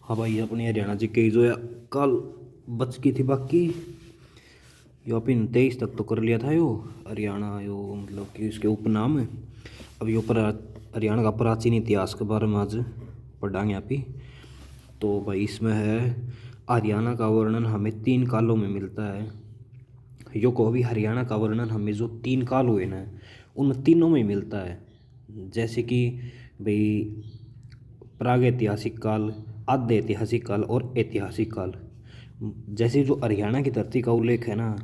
हाँ भाई, अपनी हरियाणा जी के जो है कल बच की थी बाकी। यो अपन 23 तक तो कर लिया था यो हरियाणा, यो मतलब कि इसके उपनाम है। अब यो पर हरियाणा का प्राचीन इतिहास के बारे में आज पढ़ाएंगे आप ही। तो भाई इसमें है, हरियाणा का वर्णन हमें 3 कालों में मिलता है। यो को अभी हरियाणा का वर्णन हमें जो 3 काल हुए ना, उनमें तीनों में मिलता है। जैसे कि भाई प्रागैतिहासिक काल, आद्य ऐतिहासिक काल और ऐतिहासिक काल। जैसे जो हरियाणा की धरती का उल्लेख है ना,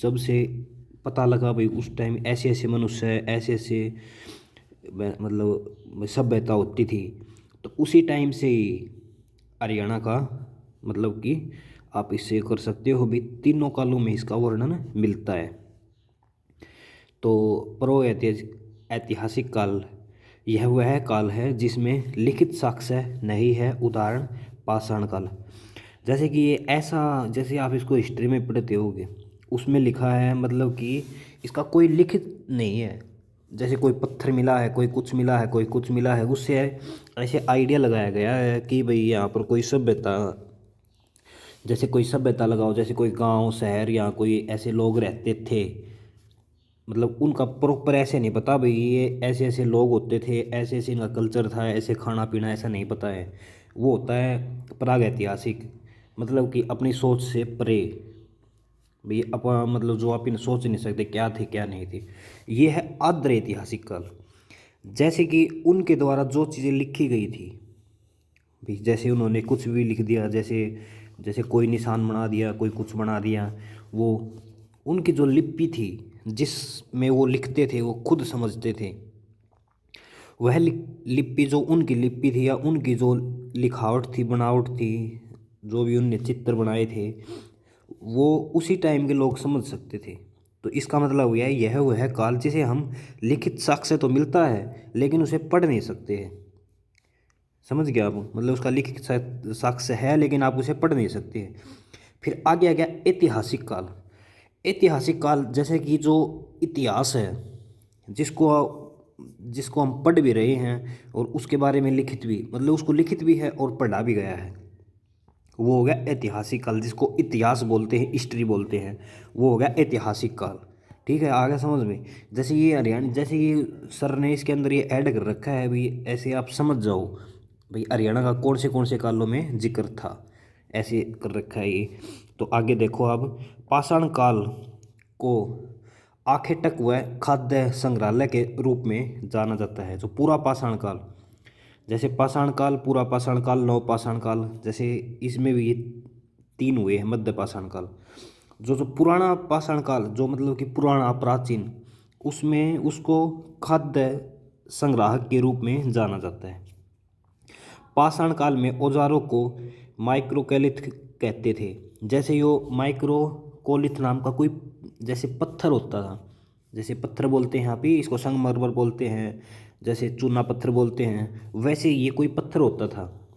जब से पता लगा भाई उस टाइम ऐसे ऐसे मनुष्य है, ऐसे ऐसे मतलब सभ्यता होती थी, तो उसी टाइम से ही हरियाणा का मतलब कि आप इससे कर सकते हो भी, तीनों कालों में इसका वर्णन मिलता है। तो प्रो ऐतिहासिक काल, यह वह काल है जिसमें लिखित साक्ष्य नहीं है। उदाहरण पाषाण काल। जैसे कि ये ऐसा, जैसे आप इसको हिस्ट्री में पढ़ते होगे, उसमें लिखा है मतलब कि इसका कोई लिखित नहीं है। जैसे कोई पत्थर मिला है, कोई कुछ मिला है, कोई कुछ मिला है, उससे ऐसे आइडिया लगाया गया है कि भाई यहाँ पर कोई सभ्यता, जैसे कोई सभ्यता लगाओ, जैसे कोई गांव शहर या कोई ऐसे लोग रहते थे, मतलब उनका प्रॉपर ऐसे नहीं पता भाई ये ऐसे ऐसे लोग होते थे, ऐसे ऐसे इनका कल्चर था, ऐसे खाना पीना, ऐसा नहीं पता है। वो होता है प्राग ऐतिहासिक, मतलब कि अपनी सोच से परे। भाई अपन मतलब जो आप इन सोच नहीं सकते क्या थे क्या नहीं थे। ये है आद्र ऐतिहासिक काल। जैसे कि उनके द्वारा जो चीज़ें लिखी गई थी भाई, जैसे उन्होंने कुछ भी लिख दिया, जैसे जैसे कोई निशान बना दिया, कोई कुछ बना दिया, वो उनकी जो लिपि थी जिसमें वो लिखते थे, वो खुद समझते थे। वह लिपि जो उनकी लिपि थी या उनकी जो लिखावट थी, बनावट थी, जो भी उनने चित्र बनाए थे, वो उसी टाइम के लोग समझ सकते थे। तो इसका मतलब यह वह काल जिसे हम लिखित साक्ष्य तो मिलता है लेकिन उसे पढ़ नहीं सकते हैं। समझ गया आप, मतलब उसका लिखित साक्ष्य है लेकिन आप उसे पढ़ नहीं सकते हैं। फिर आगे आ गया ऐतिहासिक काल। ऐतिहासिक काल जैसे कि जो इतिहास है, जिसको जिसको हम पढ़ भी रहे हैं और उसके बारे में लिखित भी, मतलब उसको लिखित भी है और पढ़ा भी गया है, वो हो गया ऐतिहासिक काल। जिसको इतिहास बोलते हैं, हिस्ट्री बोलते हैं, वो हो गया ऐतिहासिक काल। ठीक है, आ गया समझ में। जैसे ये हरियाणा, जैसे ये सर ने इसके अंदर ये ऐड कर रखा है भाई, ऐसे आप समझ जाओ भाई हरियाणा का कौन से कालों में जिक्र था, ऐसे कर रखा है ये। तो आगे देखो अब, पाषाण काल को आखेटक व खाद्य संग्रहालय के रूप में जाना जाता है। जो पूरा पाषाण काल, जैसे पाषाण काल, पूरा पाषाण काल, नव पाषाण काल, जैसे इसमें भी ये 3 हुए हैं। मध्य पाषाण काल, जो जो पुराना पाषाण काल, जो मतलब कि पुराना प्राचीन, उसमें उसको खाद्य संग्राहक के रूप में जाना जाता है। पाषाण काल में औजारों को माइक्रोकैलिथ कहते थे। जैसे यो माइक्रोकोलिथ नाम का कोई जैसे पत्थर होता था, जैसे पत्थर बोलते हैं यहाँ पे इसको संगमरमर बोलते हैं, जैसे चूना पत्थर बोलते हैं, वैसे ये कोई पत्थर होता था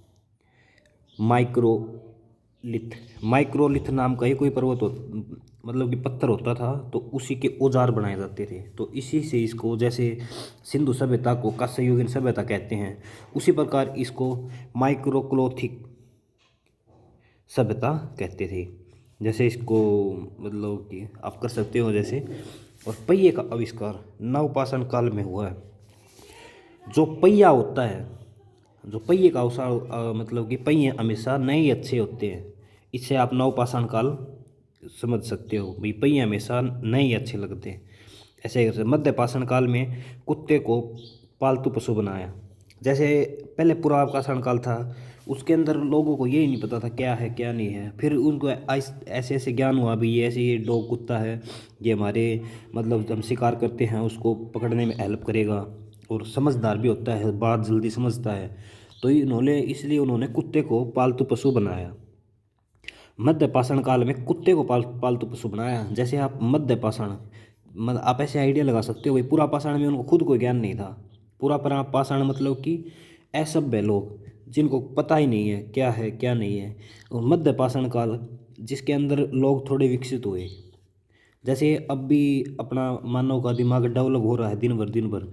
माइक्रोलिथ। माइक्रोलिथ नाम का ही कोई पर्वत हो, मतलब कि पत्थर होता था, तो उसी के औजार बनाए जाते थे। तो इसी से इसको, जैसे सिंधु सभ्यता को कांस्ययुगीन सभ्यता कहते हैं, उसी प्रकार इसको माइक्रोक्लोथिक सभ्यता कहते थे। जैसे इसको मतलब कि आप कर सकते हो जैसे। और पहिए का आविष्कार नवपाषाण काल में हुआ है। जो पहिया होता है, जो पहिए का अवसर मतलब कि पहिए हमेशा नए ही अच्छे होते हैं। इससे आप नवपाषाण काल समझ सकते हो भाई, पहिए हमेशा नए ही अच्छे लगते हैं। ऐसे ही मध्य पाषाण काल में कुत्ते को पालतू पशु बनाया। जैसे पहले पूरा पाषाण काल था, उसके अंदर लोगों को यही नहीं पता था क्या है क्या नहीं है। फिर उनको ऐसे ऐसे ज्ञान हुआ भी, ये ऐसे ये डॉग कुत्ता है, ये हमारे मतलब हम शिकार करते हैं उसको पकड़ने में हेल्प करेगा, और समझदार भी होता है, बात जल्दी समझता है। तो इन्होंने, इसलिए उन्होंने कुत्ते को पालतू पशु बनाया। मध्य पाषाण काल में कुत्ते को पालतू पशु बनाया। जैसे आप मध्य पाषाण, मतलब आप ऐसे आइडिया लगा सकते हो भाई, पूरा पाषाण में उनको खुद कोई ज्ञान नहीं था। पूरा पाषाण मतलब कि असभ्य लोग, जिनको पता ही नहीं है क्या है क्या नहीं है। और मध्य पाषाण काल जिसके अंदर लोग थोड़े विकसित हुए। जैसे अब भी अपना मानव का दिमाग डेवलप हो रहा है दिन भर दिन भर।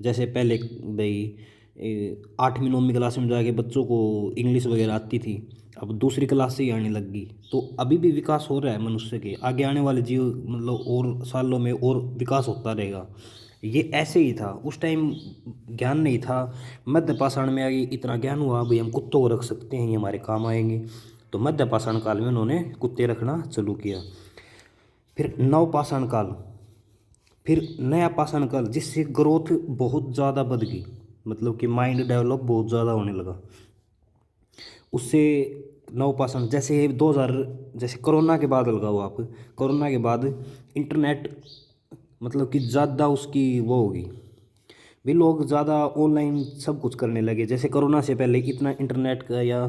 जैसे पहले भाई 8वीं 9वीं क्लास में जाके बच्चों को इंग्लिश वगैरह आती थी, अब दूसरी क्लास से ही आने लग गई। तो अभी भी विकास हो रहा है मनुष्य के, आगे आने वाले जीव मतलब और सालों में और विकास होता रहेगा। ये ऐसे ही था उस टाइम, ज्ञान नहीं था। मध्य पाषाण में आगे इतना ज्ञान हुआ, भाई हम कुत्तों को रख सकते हैं, ये हमारे काम आएंगे। तो मध्य पाषाण काल में उन्होंने कुत्ते रखना चालू किया। फिर नव पाषाण काल, फिर नया पाषाण काल, जिससे ग्रोथ बहुत ज़्यादा बढ़ गई, मतलब कि माइंड डेवलप बहुत ज़्यादा होने लगा उससे। नवपाषाण जैसे 2000, जैसे कोरोना के बाद लगाओ आप, कोरोना के बाद इंटरनेट मतलब कि ज़्यादा उसकी वो होगी, भी लोग ज़्यादा ऑनलाइन सब कुछ करने लगे। जैसे कोरोना से पहले इतना इंटरनेट का या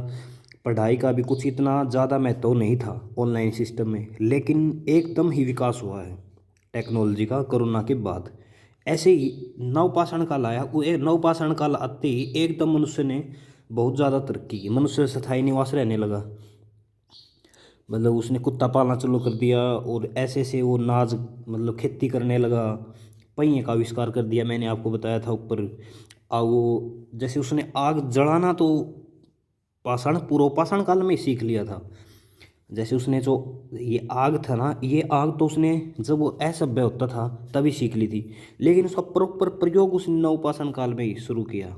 पढ़ाई का भी कुछ इतना ज़्यादा महत्व नहीं था ऑनलाइन सिस्टम में, लेकिन एकदम ही विकास हुआ है टेक्नोलॉजी का कोरोना के बाद। ऐसे ही नवपाषाण काल आया, वो एक नवपाषाण काल आते ही एकदम मनुष्य ने बहुत ज़्यादा तरक्की की, मनुष्य स्थायी निवास रहने लगा। मतलब उसने कुत्ता पालना चालू कर दिया, और ऐसे से वो नाज मतलब खेती करने लगा, पहिए का आविष्कार कर दिया, मैंने आपको बताया था ऊपर। वो जैसे उसने आग जलाना तो पाषाण पूर्व पाषाण काल में ही सीख लिया था। जैसे उसने जो ये आग था ना, ये आग तो उसने जब वो असभ्य होता था तभी सीख ली थी, लेकिन उसका प्रॉपर प्रयोग उसने नवपाषाण काल में ही शुरू किया।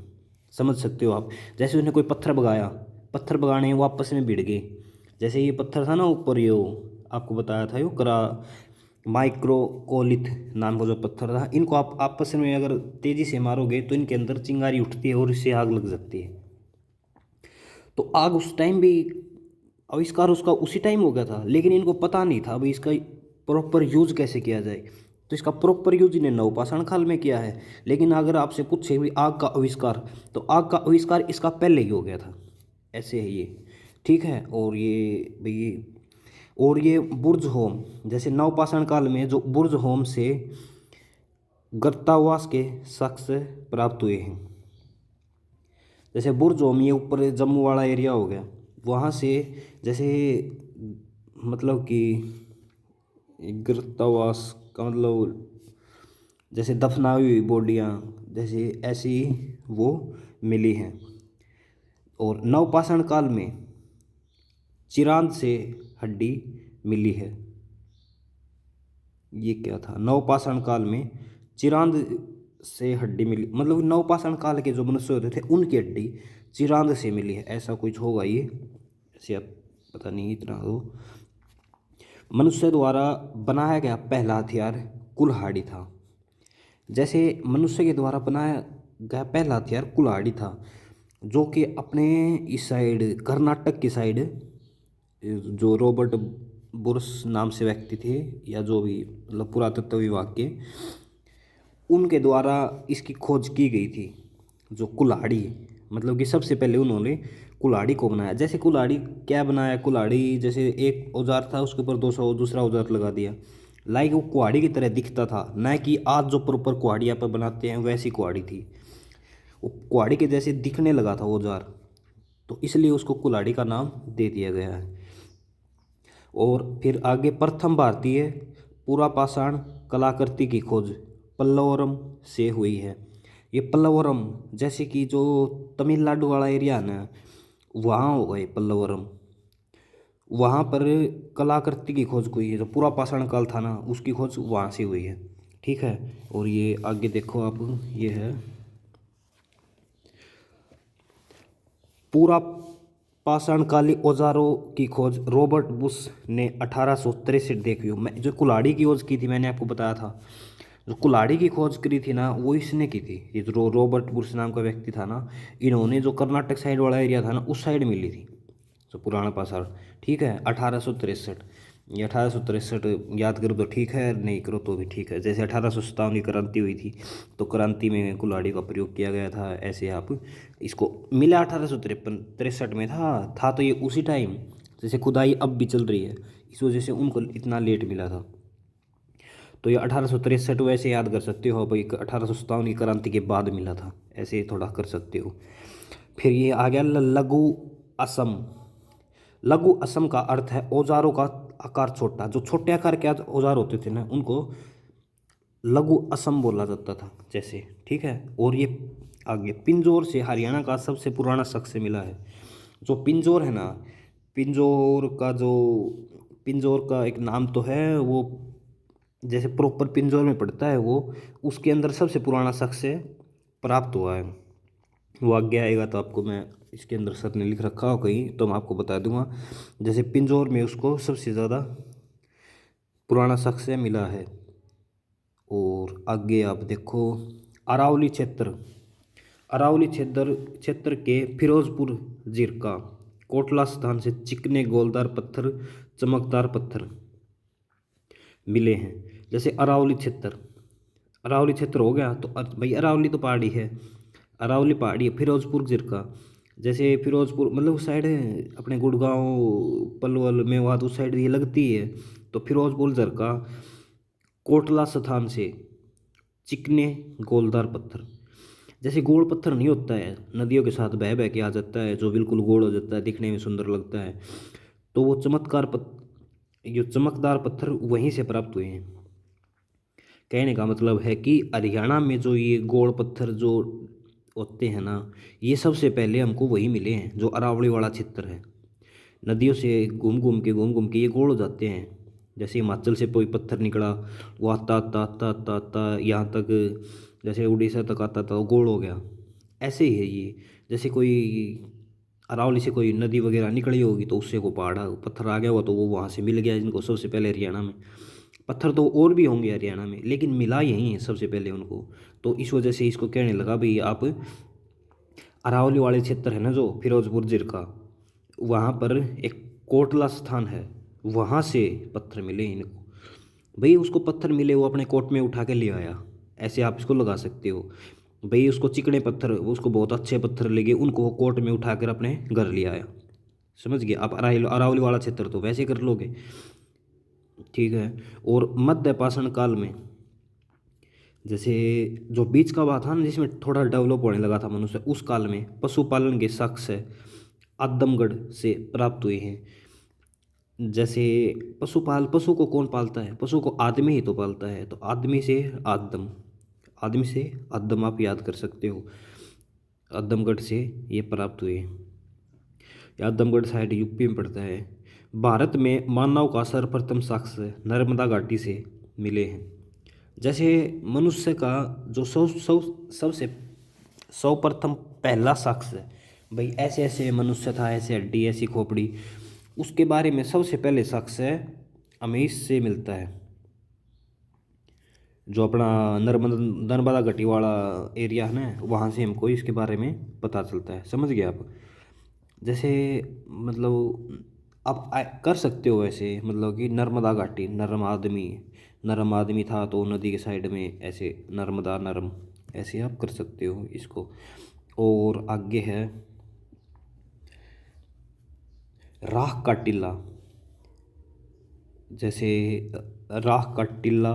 समझ सकते हो आप। जैसे उसने कोई पत्थर भगाया, पत्थर भगाने वो आपस में भिड़ गए। जैसे ये पत्थर था ना ऊपर, ये आपको बताया था, यो करा माइक्रोकोलिथ नाम का जो पत्थर था, इनको आप आपस में अगर तेज़ी से मारोगे तो इनके अंदर चिंगारी उठती है और इससे आग लग जाती है। तो आग उस टाइम भी आविष्कार उसका उसी टाइम हो गया था, लेकिन इनको पता नहीं था भाई इसका प्रॉपर यूज कैसे किया जाए। तो इसका प्रॉपर यूज इन्हें नवपाषाण काल में किया है। लेकिन अगर आपसे पूछे भी आग का आविष्कार, तो आग का आविष्कार इसका पहले ही हो गया था। ऐसे है ये, ठीक है। और ये भाई, और ये बुर्ज होम, जैसे नवपाषाण काल में जो बुर्ज होम से गर्तावास के साक्ष्य प्राप्त हुए हैं। जैसे बुर्ज होम ये ऊपर जम्मू वाला एरिया हो गया, वहाँ से जैसे मतलब कि गिरतावास का मतलब जैसे दफनाई हुई बॉडियाँ जैसे ऐसी वो मिली हैं। और नवपाषाण काल में चिरांद से हड्डी मिली है। ये क्या था, नवपाषाण काल में चिरांद से हड्डी मिली, मतलब नवपाषाण काल के जो मनुष्य होते थे उनकी हड्डी चिरांद से मिली है, ऐसा कुछ होगा ये। ऐसे अब पता नहीं इतना। तो मनुष्य द्वारा बनाया गया पहला हथियार कुल्हाड़ी था। जैसे मनुष्य के द्वारा बनाया गया पहला हथियार कुल्हाड़ी था, जो कि अपने इस साइड कर्नाटक की साइड जो रॉबर्ट बुर्स नाम से व्यक्ति थे, या जो भी मतलब पुरातत्व विभाग के, उनके द्वारा इसकी खोज की गई थी। जो कुल्हाड़ी, मतलब कि सबसे पहले उन्होंने कुल्हाड़ी को बनाया। जैसे कुल्हाड़ी क्या बनाया, कुल्हाड़ी जैसे एक औजार था उसके ऊपर दूसरा औजार लगा दिया, लाइक वो कुल्हाड़ी की तरह दिखता था, न कि आज जो प्रॉपर कुल्हाड़ी यहाँ पर बनाते हैं वैसी कुल्हाड़ी थी। वो कुल्हाड़ी के जैसे दिखने लगा था औजार, तो इसलिए उसको कुल्हाड़ी का नाम दे दिया गया है। और फिर आगे प्रथम भारतीय पुरापाषाण कलाकृति की खोज पल्लवरम से हुई है। ये पल्लवरम जैसे कि जो तमिलनाडु वाला एरिया है ना, वहाँ हो गए पल्लवरम, वहाँ पर कलाकृति की खोज हुई है। जो पुरापाषाण काल था ना, उसकी खोज वहाँ से हुई है, ठीक है। और ये आगे देखो आप, ये है पूरा पाषाणकालीन औजारों की खोज रॉबर्ट बुश ने 1863, देखियो मैं जो कुल्हाड़ी की खोज की थी मैंने आपको बताया था, जो कुल्हाड़ी की खोज करी थी ना वो इसने की थी। ये जो रॉबर्ट बुश नाम का व्यक्ति था ना, इन्होंने जो कर्नाटक साइड वाला एरिया था ना उस साइड मिली थी जो पुराना पाषाण, ठीक है। 1863, ये 1863 याद करो तो ठीक है, नहीं करो तो भी ठीक है। जैसे 1857 की क्रांति हुई थी, तो क्रांति में कुल्हाड़ी का प्रयोग किया गया था। ऐसे आप इसको मिला 1853 में था तो ये उसी टाइम, जैसे खुदाई अब भी चल रही है, इस वजह से उनको इतना लेट मिला था। तो ये 1863 वैसे याद कर सकते हो भाई, 1857 की क्रांति के बाद मिला था, ऐसे थोड़ा कर सकते हो। फिर ये आ गया लघु असम। लघु असम का अर्थ है औजारों का आकार छोटा। जो छोटे आकार के औजार होते थे ना उनको लघु असम बोला जाता था, जैसे, ठीक है। और ये आगे पिंजौर से हरियाणा का सबसे पुराना शख्स मिला है। जो पिंजौर है ना, पिंजौर का जो पिंजौर का एक नाम तो है वो, जैसे प्रॉपर पिंजौर में पड़ता है वो, उसके अंदर सबसे पुराना शख्स से प्राप्त हुआ है। वो आगे आएगा तो आपको मैं इसके अंदर सर ने लिख रखा हो कहीं तो मैं आपको बता दूंगा। जैसे पिंजौर में उसको सबसे ज़्यादा पुराना शख्स से मिला है। और आगे आप देखो अरावली क्षेत्र, अरावली क्षेत्र क्षेत्र के फिरोजपुर जिरका कोटला स्थान से चिकने गोलदार पत्थर, चमकदार पत्थर मिले हैं। जैसे अरावली क्षेत्र, अरावली क्षेत्र हो गया तो भाई अरावली तो पहाड़ी है, अरावली पहाड़ी है। फिरोजपुर जिरका, जैसे फिरोजपुर मतलब उस साइड है अपने गुड़गांव पलवल मेवात उस साइड ये लगती है। तो फिरोजपुर जिरका कोटला स्थान से चिकने गोलदार पत्थर, जैसे गोल पत्थर नहीं होता है नदियों के साथ बह बह के आ जाता है जो बिल्कुल गोल हो जाता है दिखने में सुंदर लगता है, तो वो जो चमकदार पत्थर वहीं से प्राप्त हुए हैं। कहने का मतलब है कि हरियाणा में जो ये गोल पत्थर जो होते हैं ना, ये सबसे पहले हमको वही मिले हैं जो अरावली वाला क्षेत्र है। नदियों से घूम घूम के ये गोल हो जाते हैं। जैसे हिमाचल से कोई पत्थर निकला, वो आता आता आता आता आता यहाँ तक, जैसे उड़ीसा तक आता था वो गोल हो गया। ऐसे ही है ये, जैसे कोई अरावली से कोई नदी वगैरह निकली होगी तो उससे को पहाड़ पत्थर आ गया हुआ तो वो वहाँ से मिल गया इनको सबसे पहले हरियाणा में। पत्थर तो और भी होंगे हरियाणा में लेकिन मिला यही है सबसे पहले उनको। तो इस वजह से इसको कहने लगा भाई आप अरावली वाले क्षेत्र है ना जो फिरोजपुर जिरका, वहाँ पर एक कोटला स्थान है, वहाँ से पत्थर मिले इनको। भाई उसको पत्थर मिले वो अपने कोट में उठा के ले आया, ऐसे आप इसको लगा सकते हो। भाई उसको चिकने पत्थर, उसको बहुत अच्छे पत्थर लगे, उनको वो कोट में उठा कर अपने घर ले आया। समझ गए आप, अरावली वाला क्षेत्र तो वैसे कर लोगे, ठीक है। और मध्य पाषाण काल में, जैसे जो बीच का बात था ना जिसमें थोड़ा डेवलप होने लगा था मनुष्य, उस काल में पशुपालन के शख्स है आदमगढ़ से प्राप्त हुए हैं। जैसे पशु को कौन पालता है, पशु को आदमी ही तो पालता है, तो आदमी से आदम, आदमी से आदम आप याद कर सकते हो, आदमगढ़ से ये प्राप्त हुए। ये आदमगढ़ साइड यूपी में पड़ता है। भारत में मानव का सर्वप्रथम साक्ष नर्मदा घाटी से मिले हैं। जैसे मनुष्य का जो सबसे सर्वप्रथम पहला शख्स है, भाई ऐसे ऐसे मनुष्य था, ऐसे हड्डी ऐसी खोपड़ी, उसके बारे में सबसे पहले शख्स है अमीश से मिलता है, जो अपना नर्मदा घाटी वाला एरिया है ना, वहाँ से हमको इसके बारे में पता चलता है। समझ गए आप। जैसे मतलब आप कर सकते हो ऐसे, मतलब कि नर्मदा घाटी, नरम आदमी था तो नदी के साइड में ऐसे नर्मदा नरम, ऐसे आप कर सकते हो इसको। और आगे है राख का टीला, जैसे राख का टीला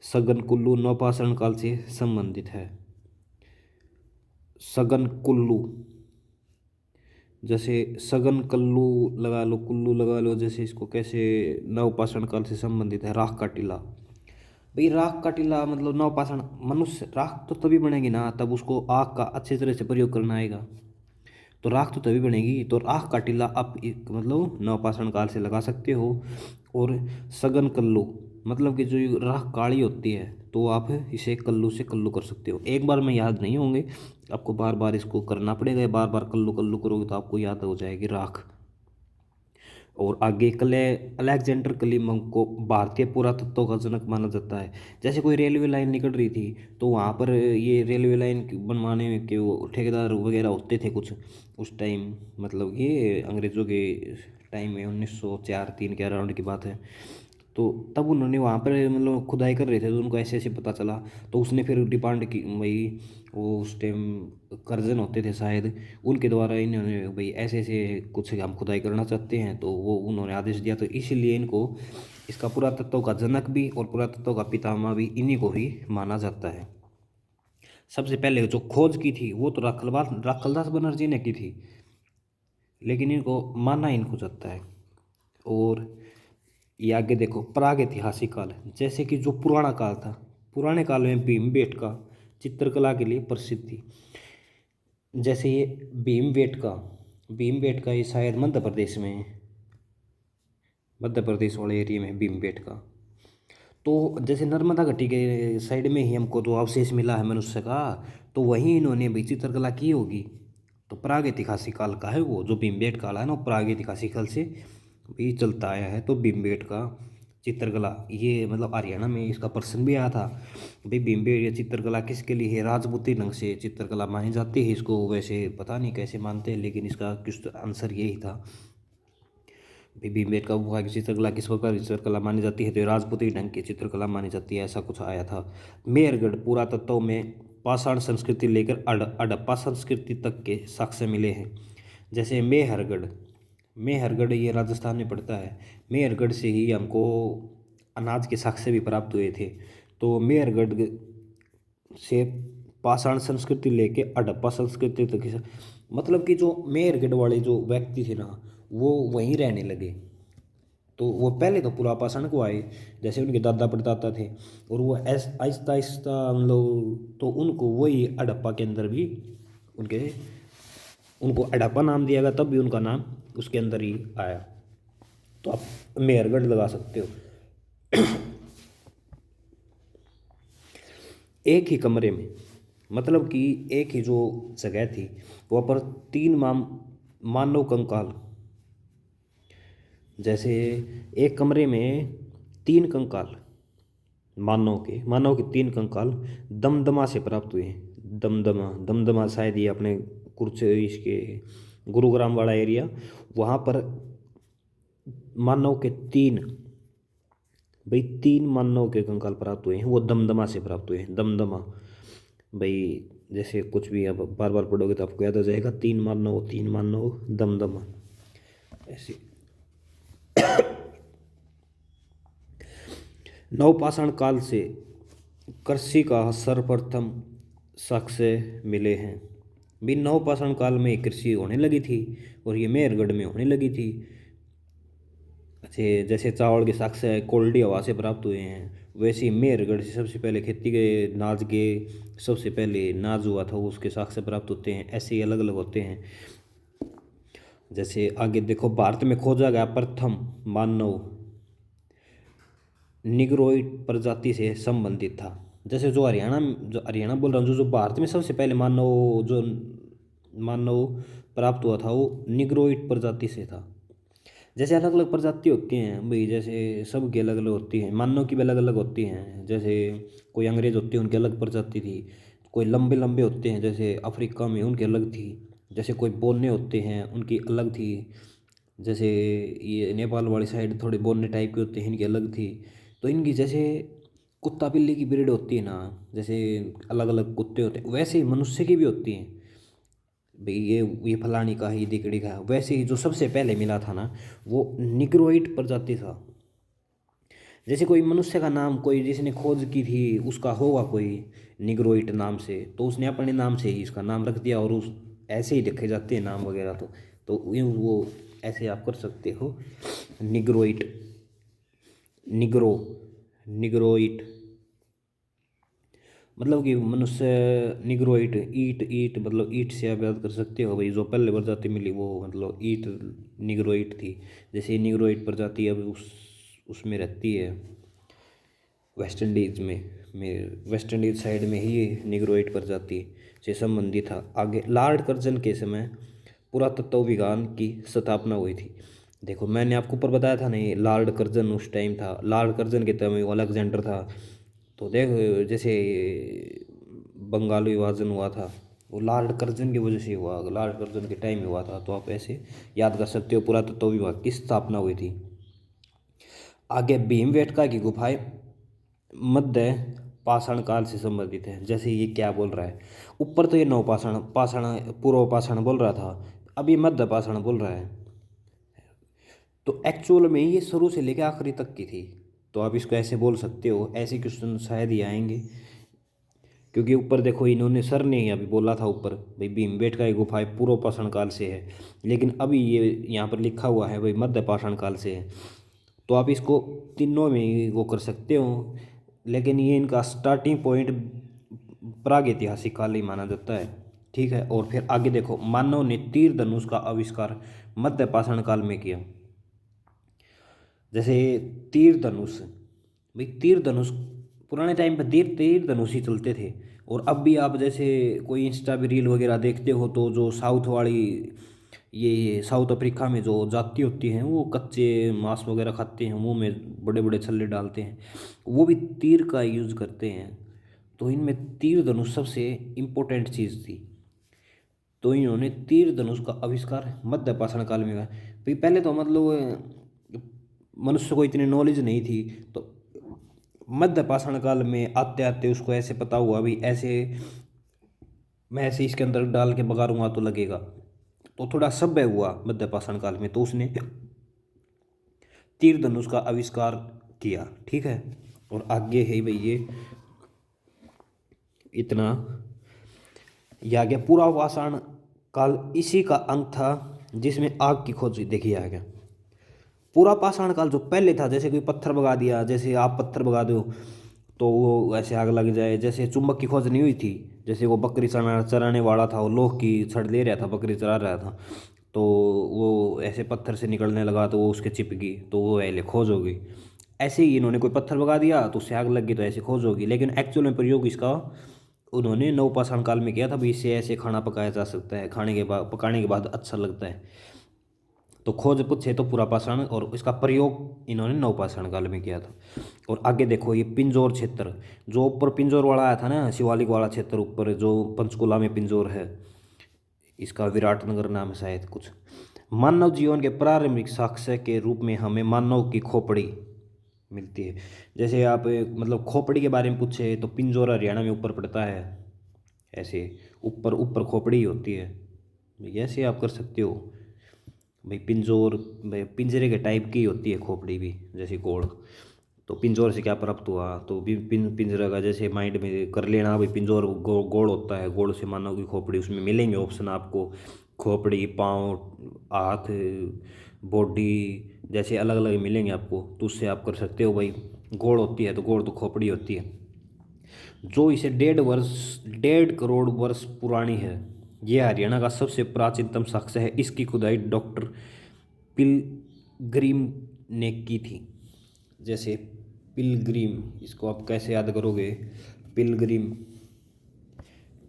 सघन कुल्लू नौपाषाण काल से संबंधित है। सघन कुल्लू, जैसे सघन कल्लू लगा लो, कुल्लू लगा लो, जैसे इसको कैसे नवपाषाण काल से संबंधित है राख का टीला। भाई राख का टीला मतलब नवपाषाण, मनुष्य राख तो तभी बनेगी ना तब उसको आग का अच्छी तरह से प्रयोग करना आएगा, तो राख तो तभी बनेगी। तो राख का टीला आप मतलब नवपाषाण काल से लगा सकते हो। और सघन कल्लू मतलब कि जो ये राख काली होती है तो आप इसे कल्लू से कल्लू कर सकते हो। एक बार में याद नहीं होंगे, आपको बार बार इसको करना पड़ेगा, बार बार कल्लू कल्लू करोगे तो आपको याद हो जाएगी राख। और आगे अलेक्जेंडर कलीमंग को भारतीय पुरातत्व का जनक माना जाता है। जैसे कोई रेलवे लाइन निकल रही थी तो वहाँ पर ये रेलवे लाइन बनवाने में के वो ठेकेदार वगैरह होते थे कुछ उस टाइम, मतलब ये अंग्रेज़ों के टाइम में 1904-03 के अराउंड की बात है। तो तब उन्होंने वहाँ पर मतलब खुदाई कर रहे थे तो उनको ऐसे ऐसे पता चला, तो उसने फिर डिमांड की भाई, वो उस टाइम करजन होते थे शायद, उनके द्वारा इन्होंने भाई ऐसे ऐसे कुछ हम खुदाई करना चाहते हैं, तो वो उन्होंने आदेश दिया। तो इसीलिए इनको इसका पुरातत्व का जनक भी और पुरातत्व का पितामह भी इन्हीं को ही माना जाता है। सबसे पहले जो खोज की थी वो तो राखलदास बनर्जी ने की थी, लेकिन इनको माना इनको जाता है। और ये आगे देखो प्राग ऐतिहासिक काल, जैसे कि जो पुराना काल था, पुराने काल में भीमबेटका चित्रकला के लिए प्रसिद्ध थी। जैसे ये भीमबेटका ये शायद मध्य प्रदेश वाले एरिया में भीमबेटका। तो जैसे नर्मदा घाटी के साइड में ही हमको जो अवशेष मिला है मनुष्य का, तो वहीं इन्होंने भी चित्रकला की होगी। तो प्रागैतिहासिक काल का है वो, जो भीमबेटका काल है ना, प्रागैतिहासिक काल से भी चलता आया है। तो भीमबेटका चित्रकला ये मतलब हरियाणा में इसका प्रश्न भी आया था भाई, भीमबेटका चित्रकला किसके लिए है? राजपूती ढंग से चित्रकला मानी जाती है इसको, वैसे पता नहीं कैसे मानते हैं, लेकिन इसका कुछ आंसर यही था। भीमबेटका गुफा की चित्रकला किस प्रकार की चित्रकला मानी जाती है? तो राजपूती ढंग की चित्रकला मानी जाती है, ऐसा कुछ आया था। मेहरगढ़ पुरातत्व में पाषाण संस्कृति लेकर हड़प्पा संस्कृति तक के साक्ष्य मिले हैं। जैसे मेहरगढ़ ये राजस्थान में पड़ता है। मेहरगढ़ से ही हमको अनाज के साक्ष्य भी प्राप्त हुए थे। तो मेहरगढ़ से पाषाण संस्कृति लेके हड़प्पा संस्कृति तक, मतलब कि जो मेहरगढ़ वाले जो व्यक्ति थे ना, वो वहीं रहने लगे। तो वो पहले तो पूरा पाषाण को आए, जैसे उनके दादा परदादा थे, और वो आहिस्ता आहिस्ता हम लोग तो उनको वही हड़प्पा के अंदर भी उनको हड़प्पा नाम दिया गया, तब भी उनका नाम उसके अंदर ही आया। तो आप मेहरगढ़ लगा सकते हो। एक ही कमरे में, मतलब कि एक ही जो जगह थी वहाँ पर तीन मानव कंकाल, जैसे एक कमरे में तीन कंकाल मानव के तीन कंकाल दमदमा से प्राप्त हुए हैं। दमदमा शायद ये अपने कुछ इसके गुरुग्राम वाला एरिया, वहाँ पर मानव के तीन मानव के कंकाल प्राप्त हुए हैं, वो दमदमा से प्राप्त हुए हैं। दमदमा भाई, जैसे कुछ भी अब बार बार पढ़ोगे तो आपको याद आ जाएगा, तीन मानव दमदमा ऐसे। नवपाषाण काल से कृषि का सर्वप्रथम साक्ष्य मिले हैं। भी नवपाषाण काल में कृषि होने लगी थी, और ये मेहरगढ़ में होने लगी थी। अच्छे, जैसे चावल के साक्ष्य कोल्डी हवा से प्राप्त हुए हैं, वैसे ही मेहरगढ़ से सबसे पहले खेती के नाज के सबसे पहले नाज हुआ था, उसके साक्ष्य प्राप्त होते हैं। ऐसे ही अलग अलग होते हैं। जैसे आगे देखो, भारत में खोजा गया प्रथम मानव निग्रोइड प्रजाति से संबंधित था। जैसे जो हरियाणा बोल रहा हूँ, जो भारत में सबसे पहले मानव प्राप्त हुआ था, वो निग्रोइड प्रजाति से था। जैसे अलग अलग प्रजाति होती हैं भाई, जैसे सबकी अलग अलग होती हैं, मानव की भी अलग अलग होती हैं। जैसे कोई अंग्रेज होते हैं, उनकी अलग प्रजाति थी। कोई लंबे लंबे होते हैं, जैसे अफ्रीका में, उनकी अलग थी। जैसे कोई बोलने होते हैं, उनकी अलग थी। जैसे ये नेपाल वाली साइड थोड़े बोलने टाइप के होते हैं, इनकी अलग थी। तो इनकी जैसे कुत्ता बिल्ली की ब्रीड होती है ना, जैसे अलग अलग कुत्ते होते हैं, वैसे ही मनुष्य की भी होती हैं भाई। ये फलानी का है, ये दिकड़ी का है। वैसे ही जो सबसे पहले मिला था ना, वो निग्रोइड प्रजाति था। जैसे कोई मनुष्य का नाम कोई जिसने खोज की थी, उसका होगा कोई निग्रोइड नाम से, तो उसने अपने नाम से ही इसका नाम रख दिया, और उस ऐसे ही रखे जाते हैं नाम वगैरह। तो वो ऐसे आप कर सकते हो, निग्रोइड निग्रोइड मतलब कि मनुष्य। निग्रोइड ईट मतलब ईट से आप याद कर सकते हो भाई, जो पहले प्रजाति मिली वो मतलब ईट निग्रोइड थी। जैसे निग्रोइड प्रजाति अब उसमें रहती है West Indies West Indies side में ही ये निग्रोइड प्रजाति से संबंधित था। आगे लॉर्ड कर्जन के समय पुरातत्व विज्ञान की स्थापना हुई थी। देखो मैंने आपको ऊपर बताया था नहीं, लॉर्ड कर्जन उस टाइम था। लॉर्ड कर्जन के समय वो अलेक्जेंडर था। तो देख, जैसे बंगाल विभाजन हुआ था, वो लॉर्ड कर्जन की वजह से हुआ, लॉर्ड कर्जन के टाइम में हुआ था। तो आप ऐसे याद कर सकते हो पुरातत्व विभाग की स्थापना हुई थी। आगे भीमबेटका की गुफाएं मध्य पाषाण काल से संबंधित है। जैसे ये क्या बोल रहा है, ऊपर तो ये पाषाण पूर्व पाषाण बोल रहा था, अब ये मध्य पाषाण बोल रहा है। तो एक्चुअल में ये शुरू से लेकर आखिरी तक की थी। तो आप इसको ऐसे बोल सकते हो, ऐसे क्वेश्चन शायद ही आएंगे, क्योंकि ऊपर देखो इन्होंने सर ने ही अभी बोला था ऊपर भाई भीमबेटका की गुफाएं पूर्व पाषाण काल से है, लेकिन अभी ये यहाँ पर लिखा हुआ है भाई मध्य पाषाण काल से है। तो आप इसको तीनों में ही वो कर सकते हो, लेकिन ये इनका स्टार्टिंग पॉइंट प्रागैतिहासिक काल ही माना जाता है। ठीक है, और फिर आगे देखो, मानव ने तीर धनुष का आविष्कार मध्य पाषाण काल में किया। जैसे तीर धनुष, भाई तीर धनुष पुराने टाइम पर तीर तीर धनुष ही चलते थे। और अब भी आप जैसे कोई इंस्टा भी रील वगैरह देखते हो तो जो साउथ वाली, ये साउथ अफ्रीका में जो जाति होती हैं वो कच्चे मांस वगैरह खाते हैं, मुंह में बड़े बड़े छल्ले डालते हैं, वो भी तीर का यूज़ करते हैं। तो इनमें तीर धनुष सबसे इम्पोर्टेंट चीज़ थी। तो इन्होंने तीर धनुष का आविष्कार मध्य पाषाण काल में किया। भाई पहले तो मतलब मनुष्य को इतनी नॉलेज नहीं थी, तो मध्य पाषाण काल में आते आते उसको ऐसे पता हुआ भी ऐसे मैं ऐसे इसके अंदर डाल के बगारूंगा तो लगेगा। तो थोड़ा सभ्य हुआ मध्य पाषाण काल में, तो उसने तीर धनुष का आविष्कार किया। ठीक है, और आगे है भाई ये इतना, यह आ गया पूरा पाषाण काल, इसी का अंत था जिसमें आग की खोज देखी आ गया। पूरा पाषाण काल जो पहले था, जैसे कोई पत्थर भगा दिया, जैसे आप पत्थर भगा दो तो वो ऐसे आग लग जाए, जैसे चुंबक की खोज नहीं हुई थी, जैसे वो बकरी चराने वाला था, वो लोह की छड़ ले रहा था, बकरी चरा रहा था, तो वो ऐसे पत्थर से निकलने लगा तो वो उसके चिप गई, तो वो पहले खोज होगी। ऐसे ही इन्होंने कोई पत्थर भगा दिया तो उससे आग लग गई, तो ऐसे खोज होगी। लेकिन एक्चुअल में प्रयोग इसका उन्होंने नवपाषाण काल में किया था, भी इससे ऐसे खाना पकाया जा सकता है, खाने के बाद पकाने के बाद अच्छा लगता है। तो खोज पूछे तो पूरा पाषाण, और इसका प्रयोग इन्होंने नवपाषाण काल में किया था। और आगे देखो ये पिंजौर क्षेत्र, जो ऊपर पिंजौर वाला आया था ना, शिवालिक वाला क्षेत्र ऊपर जो पंचकुला में पिंजौर है, इसका विराटनगर नाम है शायद कुछ। मानव जीवन के प्रारंभिक साक्ष्य के रूप में हमें मानव की खोपड़ी मिलती है। जैसे आप मतलब खोपड़ी के बारे में पूछे तो पिंजौर हरियाणा में ऊपर पड़ता है, ऐसे ऊपर ऊपर खोपड़ी होती है, ऐसे आप कर सकते हो। भाई पिंजौर, भाई पिंजरे के टाइप की होती है खोपड़ी भी, जैसे गोल। तो पिंजौर से क्या प्राप्त हुआ, तो भी पिंजरा का जैसे माइंड में कर लेना, भाई पिंजौर गोल होता है, गोल से मानव की खोपड़ी, उसमें मिलेंगे ऑप्शन आपको, खोपड़ी, पाँव, हाथ, बॉडी, जैसे अलग अलग मिलेंगे आपको, तो उससे आप कर सकते हो भाई गोल होती है तो गोल तो खोपड़ी होती है। जो इसे 1.5 करोड़ वर्ष पुरानी है। यह हरियाणा का सबसे प्राचीनतम साक्ष्य है। इसकी खुदाई डॉक्टर पिलग्रिम ने की थी। जैसे पिलग्रिम, इसको आप कैसे याद करोगे, पिलग्रिम,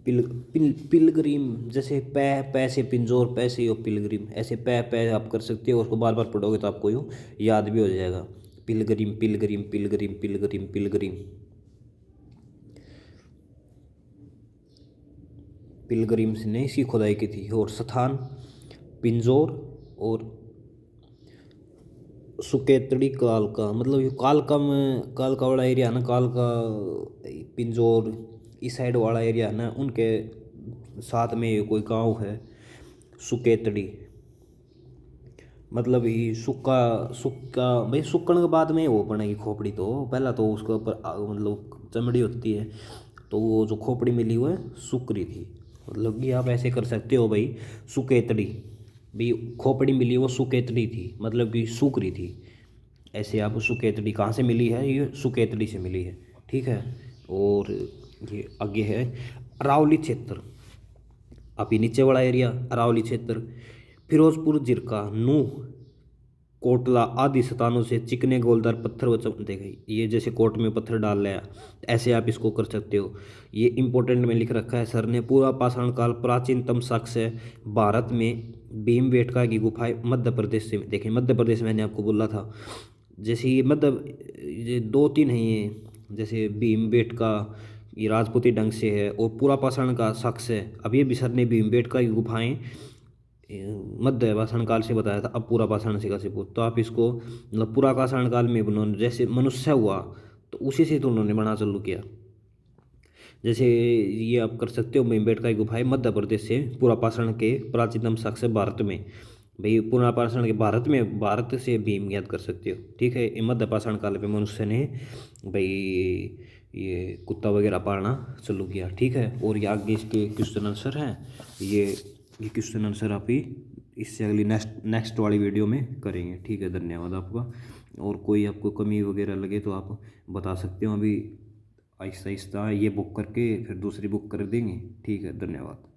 पिलग्रिम, जैसे पै से पिंजौर, पै से यो पिलग्रिम, ऐसे पै आप कर सकते हो, उसको बार बार पढ़ोगे तो आपको यो याद भी हो जाएगा। Pilgrim Pilgrim Pilgrim Pilgrim Pilgrim pilgrims ने इसकी खुदाई की थी। और स्थान पिंजौर और सुकेतड़ी काल का, मतलब ये काल का वाला एरिया है ना, काल का पिंजौर इस साइड वाला एरिया है ना, उनके साथ में कोई गांव है सुकेतड़ी, मतलब ये सुक्का सुक्का भाई सुक्कण के बाद में वो बनेगी खोपड़ी। तो पहला तो उसके ऊपर मतलब चमड़ी होती है, तो वो जो खोपड़ी मिली वो सुकरी थी। मतलब कि आप ऐसे कर सकते हो भाई, सुकेतड़ी, भाई खोपड़ी मिली वो सुकेतड़ी थी, मतलब कि सुकरी थी। ऐसे आप सुकेतड़ी कहाँ से मिली है, ये सुकेतड़ी से मिली है। ठीक है, और ये आगे है अरावली क्षेत्र, आप ये नीचे वाला एरिया अरावली क्षेत्र, फिरोजपुर, जिरका, नूह, कोटला आदि स्थानों से चिकने गोलदार पत्थर देखे, ये जैसे कोट में पत्थर डाल लिया, ऐसे आप इसको कर सकते हो। ये इंपॉर्टेंट में लिख रखा है सर ने, पूरा पाषाण काल प्राचीनतम साक्ष्य भारत में भीमबेटका की गुफाएं मध्य प्रदेश से देखें। मध्य प्रदेश मैंने आपको बोला था, जैसे ये मतलब ये दो तीन है ये, जैसे भीमबेटका ये राजपूती ढंग से है, और पूरा पाषाण का साक्ष्य अब ये भी सर ने भीमबेटका की गुफाएं मध्य पाषाण काल से बताया था। अब पूरा पाषाण से कैसे पूछ, तो आप इसको मतलब पूरा पाषाण काल में उन्होंने जैसे मनुष्य हुआ तो उसी से तो उन्होंने बना चालू किया। जैसे ये आप कर सकते हो, भीमबेटका की गुफाएं मध्य प्रदेश से पूरा पाषाण के प्राचीनतम साक्ष्य भारत में, भाई पूरा पाषाण के भारत में, भारत से भीम याद कर सकते हो। ठीक है, ये मध्य पाषाण काल पे मनुष्य ने भाई ये कुत्ता वगैरह पालना चालू किया। ठीक है, और ये आगे इसके क्वेश्चन आंसर हैं, ये क्वेश्चन आंसर आप ही इससे अगली नेक्स्ट वाली वीडियो में करेंगे। ठीक है, धन्यवाद आपका। और कोई आपको कमी वगैरह लगे तो आप बता सकते हो। अभी आहिस्ता आहिस्ता ये बुक करके फिर दूसरी बुक कर देंगे। ठीक है, धन्यवाद।